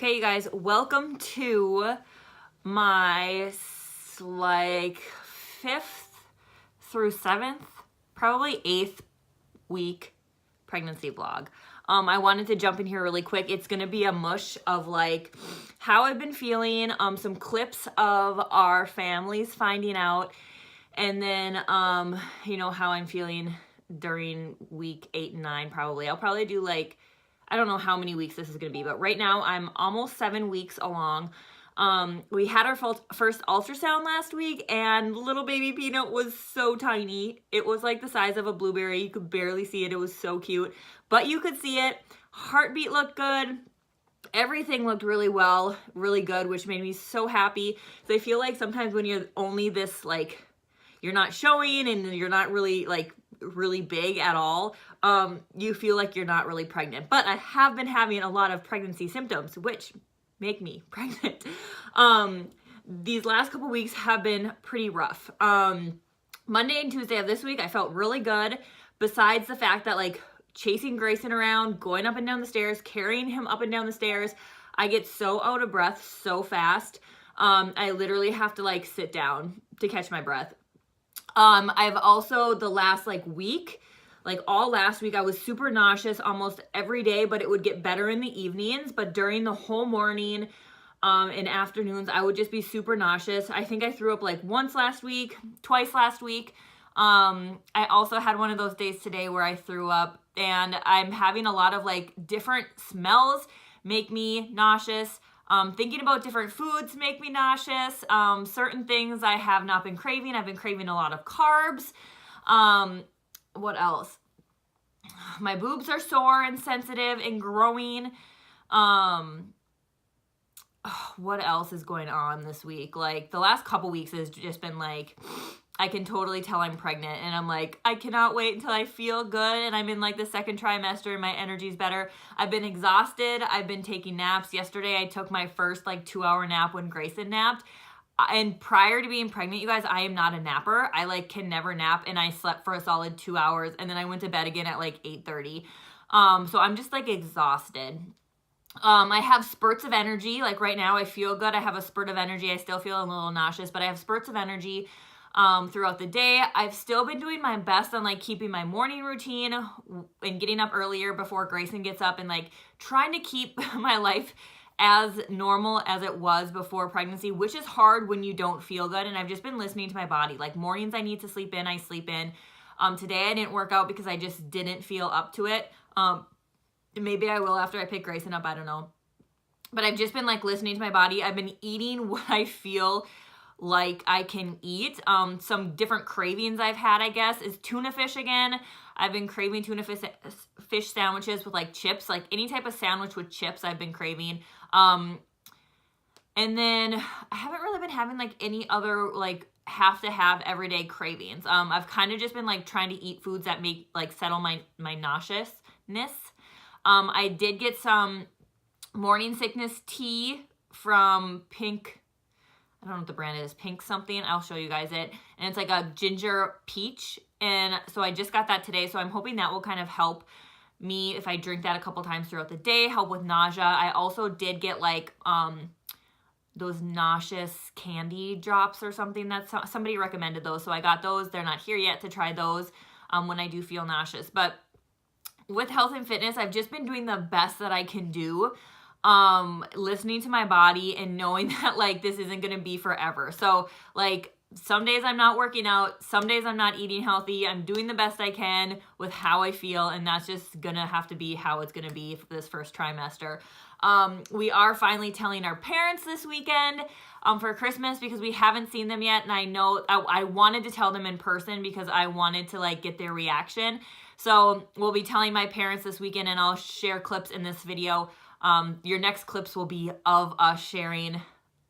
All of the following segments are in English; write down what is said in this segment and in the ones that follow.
Okay, you guys, welcome to my like 5th through 7th, probably 8th week pregnancy vlog. I wanted to jump in here really quick. It's gonna be a mush of like how I've been feeling, some clips of our families finding out, and then how I'm feeling during week 8 and 9 probably. I'll probably do like, I don't know how many weeks this is going to be, but right now I'm almost 7 weeks along. We had our first ultrasound last week, and little baby Peanut was so tiny. It was like the size of a blueberry. You could barely see it. It was so cute, but you could see it. Heartbeat looked good. Everything looked really well, really good, which made me so happy. So I feel like sometimes when you're only this, like, you're not showing and you're not really like really big at all, you feel like you're not really pregnant. But I have been having a lot of pregnancy symptoms, which make me pregnant. These last couple weeks have been pretty rough. Monday and Tuesday of this week, I felt really good, besides the fact that like chasing Grayson around, going up and down the stairs, carrying him up and down the stairs, I get so out of breath so fast. I literally have to like sit down to catch my breath. I've also, the last like week, like all last week, I was super nauseous almost every day, but it would get better in the evenings. But during the whole morning and afternoons, I would just be super nauseous. I think I threw up like once last week, twice last week. I also had one of those days today where I threw up, and I'm having a lot of like different smells make me nauseous. Thinking about different foods make me nauseous. Certain things I have not been craving. I've been craving a lot of carbs. What else? My boobs are sore and sensitive and growing. What else is going on this week? Like the last couple weeks has just been like, I can totally tell I'm pregnant, and I'm like, I cannot wait until I feel good, and I'm in like the second trimester and my energy's better. I've been exhausted. I've been taking naps. Yesterday I took my first like 2-hour nap when Grayson napped. And prior to being pregnant, you guys, I am not a napper. I like can never nap, and I slept for a solid 2 hours, and then I went to bed again at like 8:30. So I'm just like exhausted. I have spurts of energy. Like right now I feel good. I have a spurt of energy. I still feel a little nauseous, but I have spurts of energy throughout the day. I've still been doing my best on like keeping my morning routine and getting up earlier before Grayson gets up, and like trying to keep my life as normal as it was before pregnancy, which is hard when you don't feel good. And I've just been listening to my body. Like mornings I need to sleep in, I sleep in. Today I didn't work out because I just didn't feel up to it. Maybe I will after I pick Grayson up, I don't know. But I've just been like listening to my body. I've been eating what I feel like I can eat. Some different cravings I've had, I guess, is tuna fish again. I've been craving tuna fish sandwiches with like chips, like any type of sandwich with chips I've been craving. And then I haven't really been having like any other like have to have everyday cravings. I've kind of just been like trying to eat foods that make like settle my nauseousness. I did get some morning sickness tea from Pink. I don't know what the brand is, Pink something. I'll show you guys it. And it's like a ginger peach. And so I just got that today. So I'm hoping that will kind of help me if I drink that a couple times throughout the day, help with nausea. I also did get like those nauseous candy drops or something. That somebody recommended those. So I got those. They're not here yet to try those when I do feel nauseous. But with health and fitness, I've just been doing the best that I can do. Listening to my body and knowing that like this isn't going to be forever. So like some days I'm not working out, some days I'm not eating healthy. I'm doing the best I can with how I feel, and that's just going to have to be how it's going to be for this first trimester. We are finally telling our parents this weekend for Christmas because we haven't seen them yet, and I know I wanted to tell them in person because I wanted to like get their reaction. So we'll be telling my parents this weekend, and I'll share clips in this video. Your next clips will be of us sharing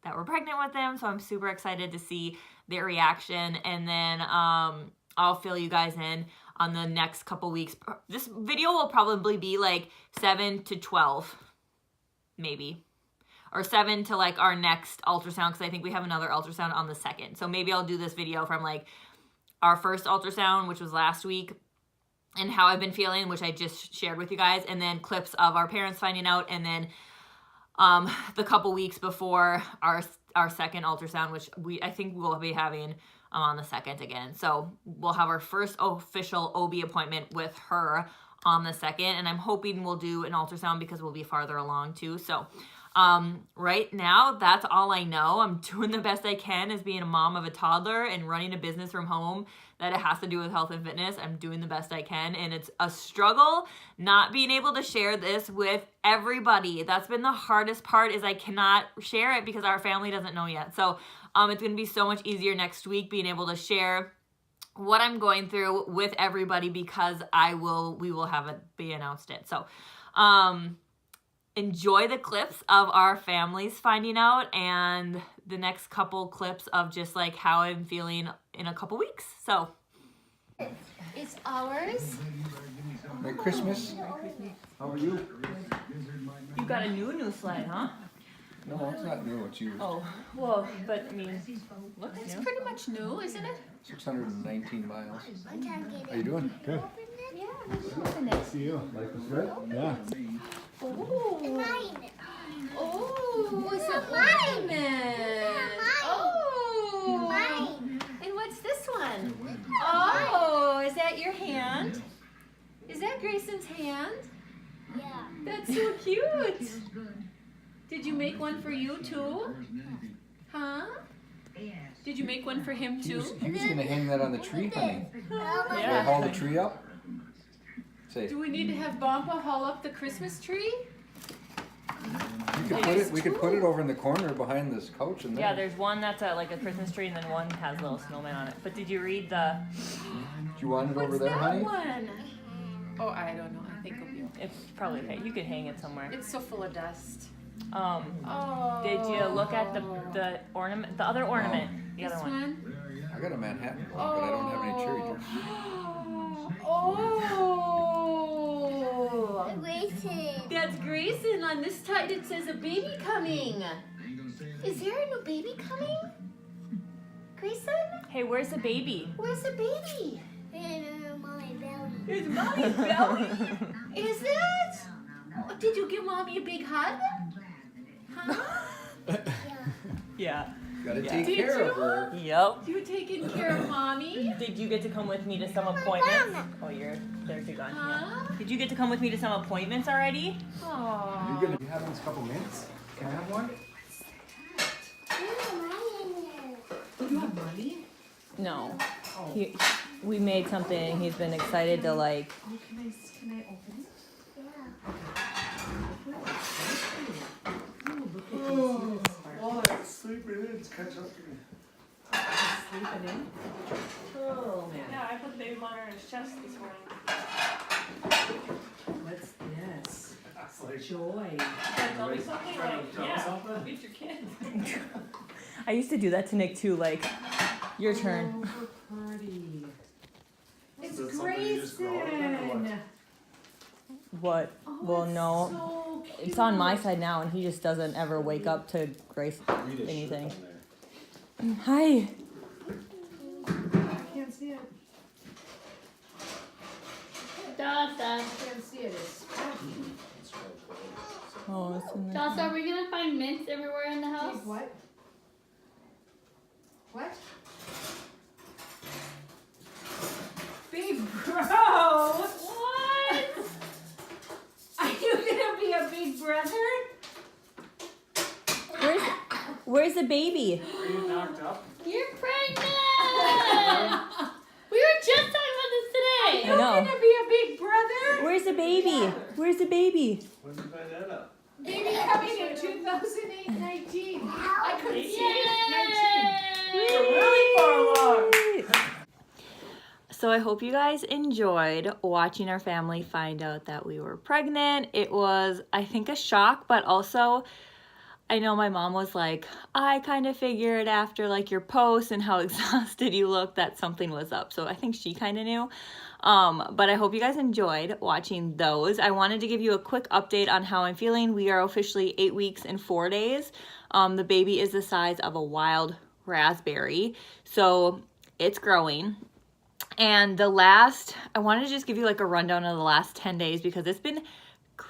that we're pregnant with them. So I'm super excited to see their reaction. And then I'll fill you guys in on the next couple weeks. This video will probably be like 7 to 12, maybe. Or 7 to like our next ultrasound, because I think we have another ultrasound on the 2nd. So maybe I'll do this video from like our first ultrasound, which was last week, and how I've been feeling, which I just shared with you guys, and then clips of our parents finding out, and then the couple weeks before our second ultrasound, which I think we'll be having on the 2nd again. So we'll have our first official OB appointment with her on the 2nd, and I'm hoping we'll do an ultrasound because we'll be farther along too. So right now, that's all I know. I'm doing the best I can as being a mom of a toddler and running a business from home that it has to do with health and fitness. I'm doing the best I can, and it's a struggle not being able to share this with everybody. That's been the hardest part, is I cannot share it because our family doesn't know yet. So it's going to be so much easier next week being able to share what I'm going through with everybody, because we will have it be announced it. So enjoy the clips of our families finding out, and the next couple clips of just like how I'm feeling in a couple weeks. So it's ours. Merry Christmas. How are you? You got a new sled, huh? No, it's not new. It's used. Oh, well, but I mean, looks It's new. pretty much new, isn't it? 619 miles. How you doing? Good. Yeah, let's open it. See you. Life is good? Yeah. Oh, oh, it's an ornament. Oh, and what's this one? Oh, is that your hand? Is that Grayson's hand? Yeah. That's so cute. Did you make one for you too? Huh? Did you make one for him He was too? going to hang that on the tree, honey. Should I haul the tree up? Say, Do we need to have Bompa haul up the Christmas tree? we could put it over in the corner behind this couch in there. Yeah, there's one that's like a Christmas tree, and then one has a little snowman on it. But did you read the? Do you want it over What's there, that honey? one? Oh, I don't know. I think it'll be okay. It's probably okay. You could hang it somewhere. It's so full of dust. Oh. Did you look at the ornament, the other ornament, the This other one? one? I got a Manhattan one, but I don't have any cherry jars. Oh! Grayson. That's Grayson. On this side it says a baby coming. Is there a new baby coming? Grayson? Hey, where's the baby? Where's the baby? In my belly. It's Mommy's belly. Is it? Oh, did you give Mommy a big hug? Huh? Yeah. Gotta Yeah. take Did care you? of her. Yep. You taking care of Mommy? Did you get to come with me to some appointments? Oh, there's your gun. Yeah. Huh? Did you get to come with me to some appointments already? Aww. You're going to have this couple minutes? Can I have one? You have money? No. We made something. He's been excited to like. Can I open it? Oh, it's sleeping in. It's catch up to me. Sleeping in. Oh man. Yeah, I put the baby monitor in his chest this morning. What's this? It's like, Joy. Tell me something like, tell me yeah, something. meet your kid. I used to do that to Nick too. Like, your turn. Party. It's Is it something you just grow up with or Grayson. What? Oh, Well, it's no. so cute. It's on my side now, and he just doesn't ever wake up to Grace Read his anything. shirt on there. Hi. I can't see it. Dasa. I can't see it. It's sparky. Oh, it's in there. Dasa, are we gonna find mints everywhere in the house? Big what? What? Big bro! What? Are you gonna be a big brother? Where's the baby? Are you knocked up? You're pregnant! We were just talking about this today. I know. You're gonna be a big brother? Where's the baby? Where's the baby? When did you find that out? Baby coming in 2019. I couldn't see it We're really far along. So I hope you guys enjoyed watching our family find out that we were pregnant. It was, I think, a shock, but also I know my mom was like, I kind of figured after like your posts and how exhausted you looked that something was up. So I think she kind of knew. But I hope you guys enjoyed watching those. I wanted to give you a quick update on how I'm feeling. We are officially 8 weeks and 4 days. The baby is the size of a wild raspberry. So it's growing. And I wanted to just give you like a rundown of the last 10 days because it's been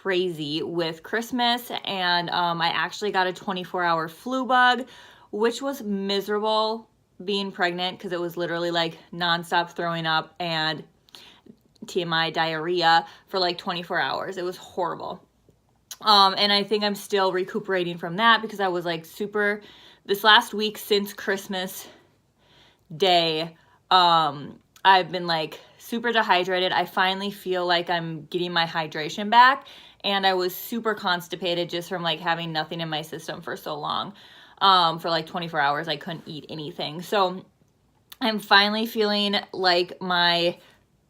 crazy with Christmas, and I actually got a 24-hour flu bug, which was miserable being pregnant because it was literally like nonstop throwing up and TMI diarrhea for like 24 hours. It was horrible. And I think I'm still recuperating from that because I was like this last week since Christmas Day, I've been like super dehydrated. I finally feel like I'm getting my hydration back, and I was super constipated just from like having nothing in my system for so long. For like 24 hours, I couldn't eat anything. So I'm finally feeling like my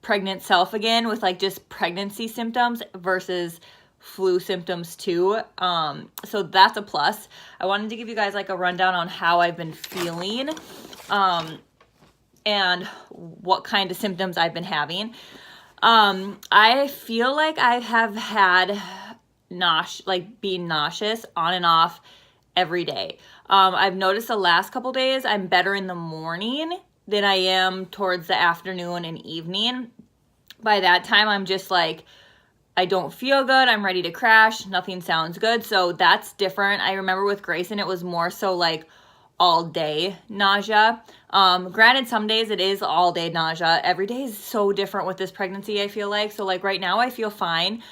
pregnant self again with like just pregnancy symptoms versus flu symptoms too. So that's a plus. I wanted to give you guys like a rundown on how I've been feeling, and what kind of symptoms I've been having. I feel like I have had being nauseous on and off every day. I've noticed the last couple days I'm better in the morning than I am towards the afternoon and evening. By that time, I'm just like, I don't feel good. I'm ready to crash. Nothing sounds good. So that's different. I remember with Grayson, it was more so like all day nausea. Granted, some days it is all day nausea. Every day is so different with this pregnancy, I feel like. So like right now I feel fine.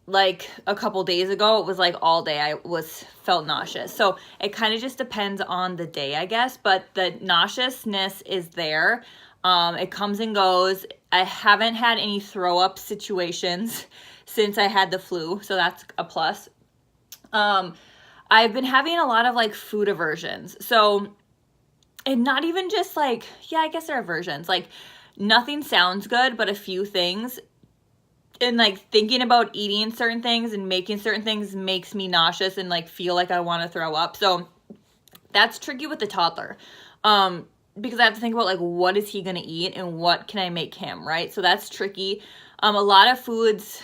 Like a couple days ago, it was like all day I felt nauseous. So it kind of just depends on the day, I guess. But the nauseousness is there. It comes and goes. I haven't had any throw up situations since I had the flu. So that's a plus. I've been having a lot of like food aversions. So, and not even just like, yeah, I guess they're aversions. Like nothing sounds good, but a few things. And like thinking about eating certain things and making certain things makes me nauseous and like feel like I want to throw up. So that's tricky with the toddler. Because I have to think about like what is he going to eat and what can I make him, right? So that's tricky. A lot of foods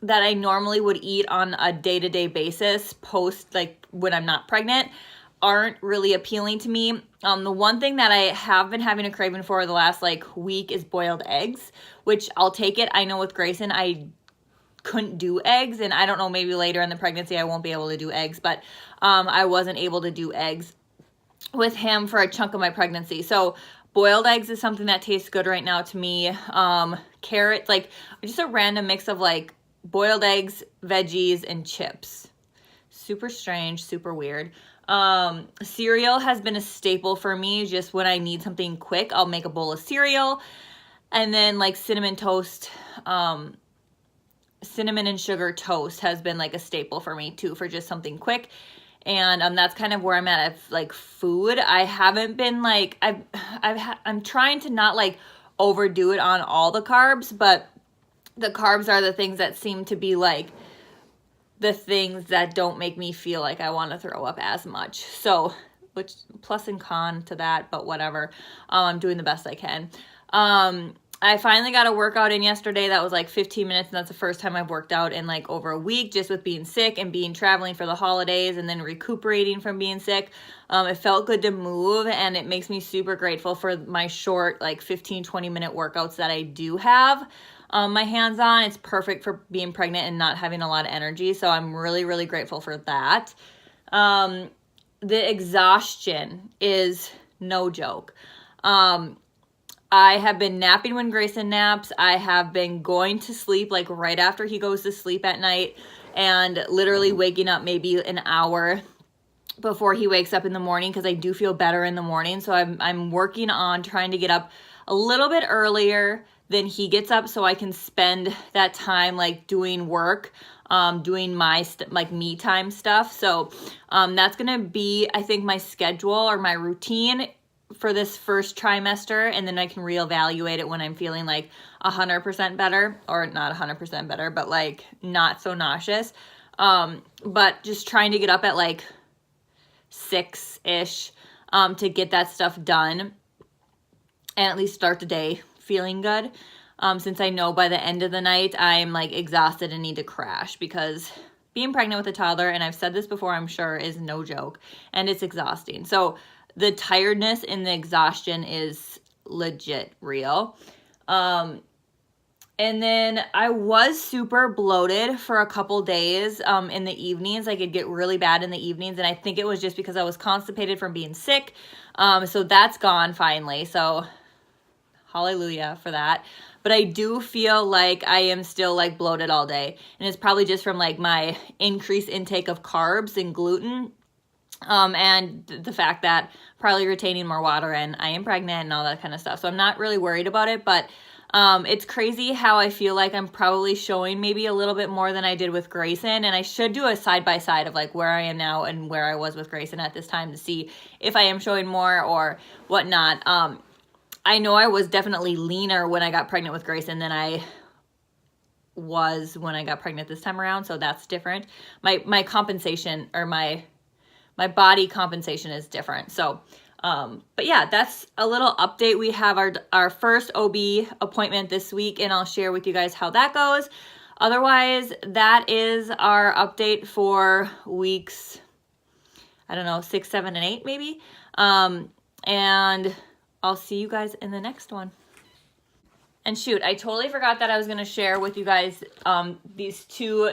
that I normally would eat on a day-to-day basis post like when I'm not pregnant aren't really appealing to me. The one thing that I have been having a craving for the last like week is boiled eggs, which I'll take it. I know with Grayson, I couldn't do eggs, and I don't know, maybe later in the pregnancy I won't be able to do eggs, but I wasn't able to do eggs with him for a chunk of my pregnancy. So boiled eggs is something that tastes good right now to me. Carrots, like just a random mix of like boiled eggs, veggies, and chips. Super strange, super weird. Cereal has been a staple for me. Just when I need something quick, I'll make a bowl of cereal. And then like cinnamon toast, cinnamon and sugar toast has been like a staple for me too, for just something quick. And that's kind of where I'm at like food. I haven't been like, I'm trying to not like overdo it on all the carbs, but the carbs are the things that seem to be like the things that don't make me feel like I want to throw up as much. So, which plus and con to that, but whatever. I'm doing the best I can. I finally got a workout in yesterday that was like 15 minutes, and that's the first time I've worked out in like over a week, just with being sick and being traveling for the holidays and then recuperating from being sick. It felt good to move, and it makes me super grateful for my short like 15-20 minute workouts that I do have my hands on. It's perfect for being pregnant and not having a lot of energy, so I'm really, really grateful for that. The exhaustion is no joke. I have been napping when Grayson naps. I have been going to sleep like right after he goes to sleep at night, and literally waking up maybe an hour before he wakes up in the morning, because I do feel better in the morning. So I'm working on trying to get up a little bit earlier than he gets up, so I can spend that time like doing work, doing my like me time stuff. So that's gonna be, I think, my schedule or my routine for this first trimester, and then I can reevaluate it when I'm feeling like 100% better, or not 100% better, but like not so nauseous. But just trying to get up at like 6-ish to get that stuff done and at least start the day feeling good. Since I know by the end of the night I'm like exhausted and need to crash, because being pregnant with a toddler, and I've said this before, I'm sure, is no joke, and it's exhausting. So the tiredness and the exhaustion is legit real. And then I was super bloated for a couple days in the evenings. Like it'd get really bad in the evenings. And I think it was just because I was constipated from being sick. So that's gone finally. So hallelujah for that. But I do feel like I am still like bloated all day. And it's probably just from like my increased intake of carbs and gluten. And the fact that probably retaining more water and I am pregnant and all that kind of stuff. So I'm not really worried about it, but it's crazy how I feel like I'm probably showing maybe a little bit more than I did with Grayson, and I should do a side-by-side of like where I am now and where I was with Grayson at this time to see if I am showing more or whatnot. I know I was definitely leaner when I got pregnant with Grayson than I was when I got pregnant this time around, so that's different. My compensation or my body compensation is different. So but yeah, that's a little update. We have our first OB appointment this week, and I'll share with you guys how that goes. Otherwise, that is our update for weeks, I don't know, 6, 7, and 8 maybe. And I'll see you guys in the next one. And shoot, I totally forgot that I was going to share with you guys these two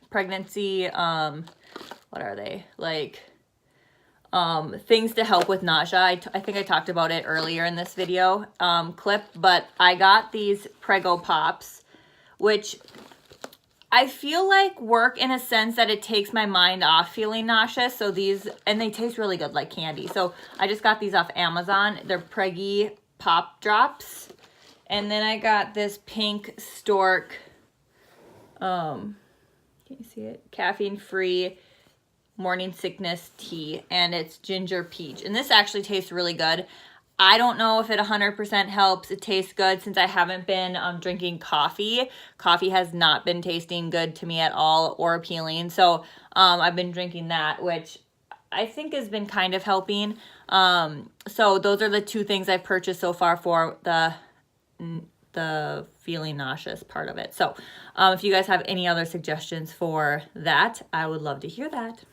pregnancy, what are they? Things to help with nausea. I think I talked about it earlier in this video clip, but I got these Prego Pops, which I feel like work in a sense that it takes my mind off feeling nauseous. So these, and they taste really good like candy. So I just got these off Amazon. They're Preggy Pop Drops. And then I got this Pink Stork, can you see it? Caffeine-free morning sickness tea, and it's ginger peach, and this actually tastes really good. I don't know if it 100% helps. It tastes good since I haven't been drinking coffee. Coffee has not been tasting good to me at all or appealing, so I've been drinking that, which I think has been kind of helping. So those are the two things I've purchased so far for the feeling nauseous part of it. So if you guys have any other suggestions for that, I would love to hear that.